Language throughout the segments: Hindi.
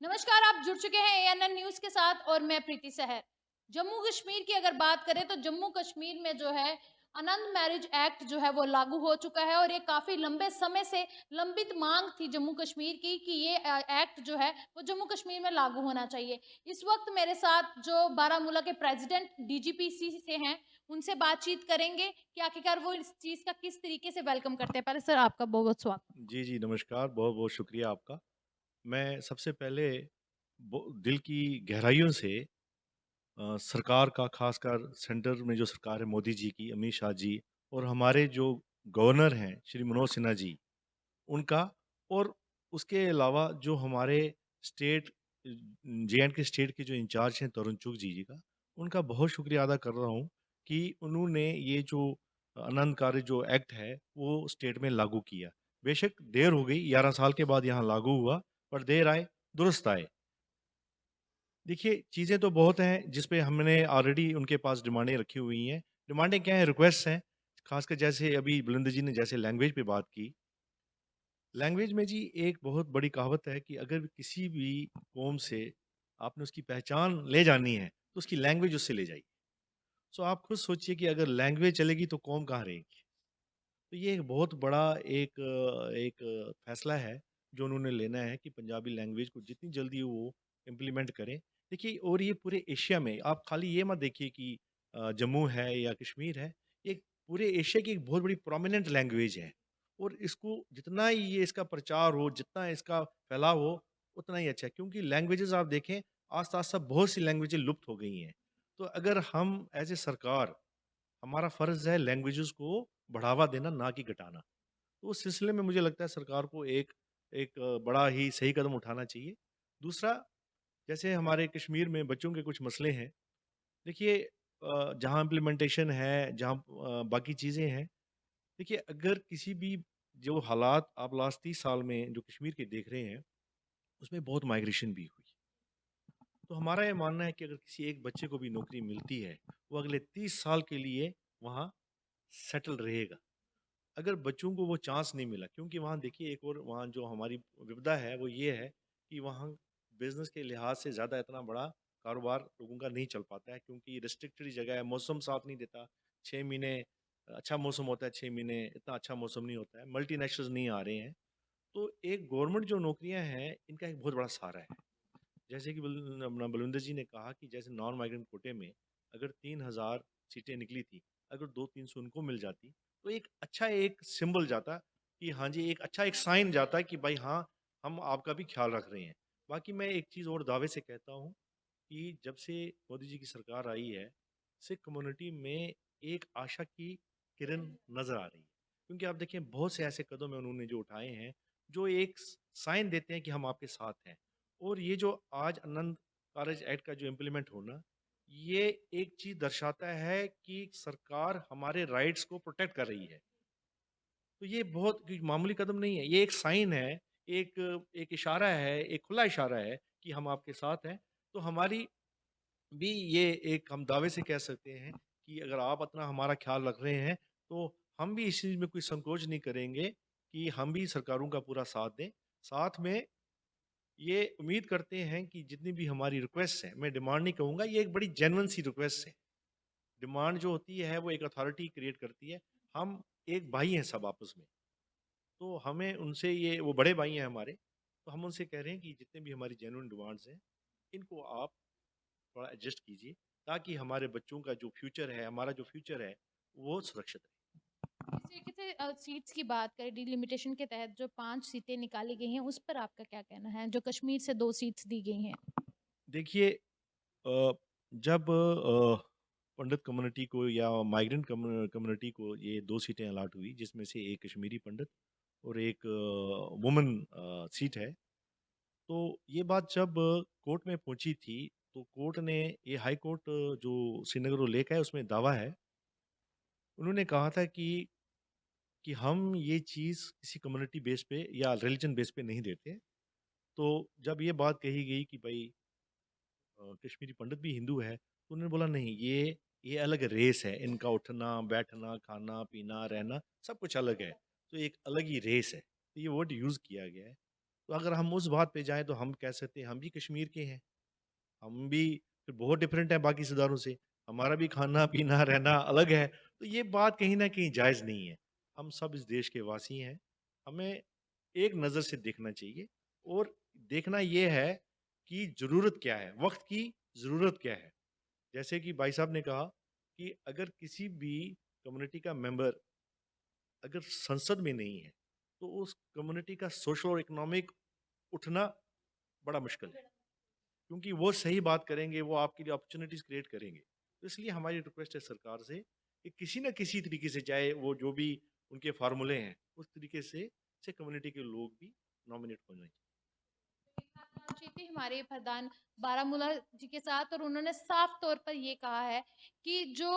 नमस्कार, आप जुड़ चुके हैं एएनएन न्यूज़ के साथ और मैं प्रीति सहर। जम्मू कश्मीर की अगर बात करें तो जम्मू कश्मीर में जो है आनंद मैरिज एक्ट जो है वो लागू हो चुका है और ये काफ़ी लंबे समय से लंबित मांग थी जम्मू कश्मीर की कि ये एक्ट जो है वो जम्मू कश्मीर में लागू होना चाहिए। इस वक्त मेरे साथ जो बारामूला के प्रेसिडेंट डीजीपीसी से हैं, उनसे बातचीत करेंगे कि आखिरकार वो इस चीज़ का किस तरीके से वेलकम करते हैं। पहले सर आपका बहुत-बहुत स्वागत। जी, जी, नमस्कार, बहुत-बहुत शुक्रिया आपका। मैं सबसे पहले दिल की गहराइयों से सरकार का ख़ासकर सेंटर में जो सरकार है मोदी जी की, अमित शाह जी और हमारे जो गवर्नर हैं श्री मनोज सिन्हा जी, उनका और उसके अलावा जो हमारे स्टेट जे-एंड-के स्टेट के जो इंचार्ज हैं तरुण चुग जी का, उनका बहुत शुक्रिया अदा कर रहा हूँ कि उन्होंने ये जो अनंतकारी जो एक्ट है, वो स्टेट में लागू किया। बेशक देर हो गई, 11 साल के बाद यहाँ लागू हुआ, पर देर आए, दुरुस्त आए। देखिए, चीज़ें तो बहुत हैं जिस पे हमने ऑलरेडी उनके पास डिमांडें रखी हुई हैं। डिमांडें क्या हैं, रिक्वेस्ट्स हैं, ख़ासकर जैसे अभी बुलंद जी ने जैसे लैंग्वेज पे बात की। लैंग्वेज में जी एक बहुत बड़ी कहावत है कि अगर किसी भी कौम से आपने उसकी पहचान ले जानी है, तो उसकी लैंग्वेज उससे ले जाइए। सो आप खुद सोचिए कि अगर लैंग्वेज चलेगी तो कौम कहाँ रहेगी? तो ये एक बहुत बड़ा एक फैसला है, जो उन्होंने लेना है कि पंजाबी लैंग्वेज को जितनी जल्दी वो इम्प्लीमेंट करें। देखिए और ये पूरे एशिया में आप खाली ये मत देखिए कि जम्मू है या कश्मीर है, ये पूरे एशिया की एक बहुत बड़ी प्रोमिनेंट लैंग्वेज है और इसको जितना ही ये इसका प्रचार हो, जितना इसका फैलाव हो, उतना ही अच्छा है। क्योंकि लैंग्वेजेज़ आप देखें, आस-पास सब बहुत सी लैंग्वेजें लुप्त हो गई हैं। तो अगर हम एज़ ए सरकार हमारा फ़र्ज़ है लैंग्वेजेज़ को बढ़ावा देना, ना कि घटाना। तो उस सिलसिले में मुझे लगता है सरकार को एक एक बड़ा ही सही कदम उठाना चाहिए। दूसरा, जैसे हमारे कश्मीर में बच्चों के कुछ मसले हैं। देखिए जहाँ इम्प्लीमेंटेशन है, जहाँ बाकी चीज़ें हैं, देखिए अगर किसी भी जो हालात आप लास्ट 30 साल में जो कश्मीर के देख रहे हैं, उसमें बहुत माइग्रेशन भी हुई। तो हमारा ये मानना है कि अगर किसी एक बच्चे को भी नौकरी मिलती है, वो अगले 30 साल के लिए वहाँ सेटल रहेगा। अगर बच्चों को वो चांस नहीं मिला क्योंकि वहाँ देखिए एक और वहाँ जो हमारी विपदा है वो ये है कि वहाँ बिजनेस के लिहाज से ज़्यादा इतना बड़ा कारोबार लोगों का नहीं चल पाता है क्योंकि रिस्ट्रिक्टेड जगह है, मौसम साथ नहीं देता। 6 महीने अच्छा मौसम होता है, 6 महीने इतना अच्छा मौसम नहीं होता है, मल्टीनेशनल्स नहीं आ रहे हैं। तो एक गवर्नमेंट जो नौकरियां हैं इनका एक बहुत बड़ा सहारा है। जैसे कि अपना बलविंदर जी ने कहा कि जैसे नॉन माइग्रेंट कोटे में अगर 3,000 सीटें निकली थी, अगर 200-300 उनको मिल जाती, तो एक सिंबल जाता कि हाँ जी, एक अच्छा एक साइन जाता कि भाई हाँ, हम आपका भी ख्याल रख रहे हैं। बाकी मैं एक चीज़ और दावे से कहता हूँ कि जब से मोदी जी की सरकार आई है, सिख कम्युनिटी में एक आशा की किरण नज़र आ रही है। क्योंकि आप देखें बहुत से ऐसे कदम हैं उन्होंने जो उठाए हैं, जो एक साइन देते हैं कि हम आपके साथ हैं। और ये जो आज आनंद कारज एक्ट का जो इम्प्लीमेंट होना, ये एक चीज़ दर्शाता है कि सरकार हमारे राइट्स को प्रोटेक्ट कर रही है। तो ये बहुत कोई मामूली कदम नहीं है, ये एक साइन है, एक एक इशारा है, एक खुला इशारा है कि हम आपके साथ हैं। तो हमारी भी ये एक हम दावे से कह सकते हैं कि अगर आप अपना हमारा ख्याल रख रहे हैं, तो हम भी इस चीज़ में कोई संकोच नहीं करेंगे कि हम भी सरकारों का पूरा साथ दें। साथ में ये उम्मीद करते हैं कि जितनी भी हमारी रिक्वेस्ट हैं, मैं डिमांड नहीं कहूँगा, ये एक बड़ी जेन्युइन सी रिक्वेस्ट है। डिमांड जो होती है वो एक अथॉरिटी क्रिएट करती है। हम एक भाई हैं सब आपस में, तो हमें उनसे ये वो बड़े भाई हैं हमारे, तो हम उनसे कह रहे हैं कि जितने भी हमारी जेन्युइन डिमांड्स हैं, इनको आप थोड़ा एडजस्ट कीजिए, ताकि हमारे बच्चों का जो फ्यूचर है, हमारा जो फ्यूचर है, वो सुरक्षित रहे। जिस तरीके से सीट्स की बात करें डिलिमिटेशन के तहत जो 5 सीटें निकाली गई हैं, उस पर आपका क्या कहना है? जो कश्मीर से 2 सीट्स दी गई हैं। देखिए जब पंडित कम्युनिटी को या माइग्रेंट कम्युनिटी को ये 2 सीटें अलॉट हुई, जिसमें से एक कश्मीरी पंडित और एक वुमन सीट है। तो ये बात जब कोर्ट में पहुंची थी, तो कोर्ट ने ये हाई कोर्ट जो श्रीनगर और लेक है, उसमें दावा है। उन्होंने कहा था कि हम ये चीज़ किसी कम्युनिटी बेस पे या रिलीजन बेस पे नहीं देते। तो जब ये बात कही गई कि भाई कश्मीरी पंडित भी हिंदू है, तो उन्होंने बोला नहीं ये अलग रेस है, इनका उठना, बैठना, खाना-पीना, रहना सब कुछ अलग है। तो एक अलग ही रेस है। तो ये वर्ड यूज़ किया गया है। तो अगर हम उस बात पे जाएँ तो हम कह सकते हैं हम भी कश्मीर के हैं। हम भी फिर बहुत डिफरेंट हैं बाकी सरदारों से। हमारा भी खाना-पीना, रहना अलग है। तो ये बात कहीं न कहीं जायज़ नहीं है। हम सब इस देश के वासी हैं। हमें एक नज़र से देखना चाहिए और देखना ये है कि ज़रूरत क्या है? वक़्त की ज़रूरत क्या है? जैसे कि भाई साहब ने कहा कि अगर किसी भी कम्युनिटी का मेंबर अगर संसद में नहीं है, तो उस कम्युनिटी का सोशल और इकोनॉमिक उठना बड़ा मुश्किल है। क्योंकि वो सही बात करेंगे, वो आपके लिए अपॉर्च्युनिटीज़ क्रिएट करेंगे। तो इसलिए हमारी रिक्वेस्ट है सरकार से कि किसी न किसी तरीके से चाहे वो जो भी उनके फ़ॉर्मूले हैं, उस तरीके से कम्युनिटी के लोग भी नॉमिनेट होने चाहिए। बातचीत थी हमारे प्रधान बारामूला जी के साथ और उन्होंने साफ तौर पर ये कहा है कि जो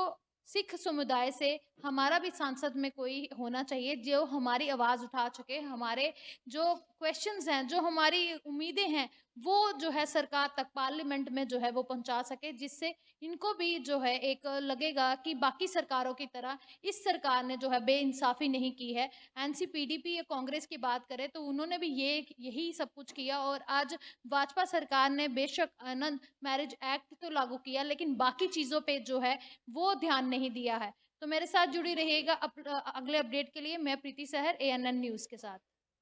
सिख समुदाय से हमारा भी सांसद में कोई होना चाहिए जो हमारी आवाज़ उठा सके, हमारे जो क्वेश्चंस हैं, जो हमारी उम्मीदें हैं, वो जो है सरकार तक पार्लियामेंट में जो है वो पहुंचा सके, जिससे इनको भी जो है एक लगेगा कि बाकी सरकारों की तरह इस सरकार ने जो है बेइंसाफी नहीं की है। एनसीपीडीपी या कांग्रेस की बात करें तो उन्होंने भी यही सब कुछ किया और आज भाजपा सरकार ने बेशक आनंद मैरिज एक्ट तो लागू किया लेकिन बाकी चीज़ों पे जो है वो ध्यान नहीं दिया है। तो मेरे साथ जुड़ी रहिएगा अगले अपडेट के लिए। मैं प्रीति सहर, एएनएन न्यूज़ के साथ।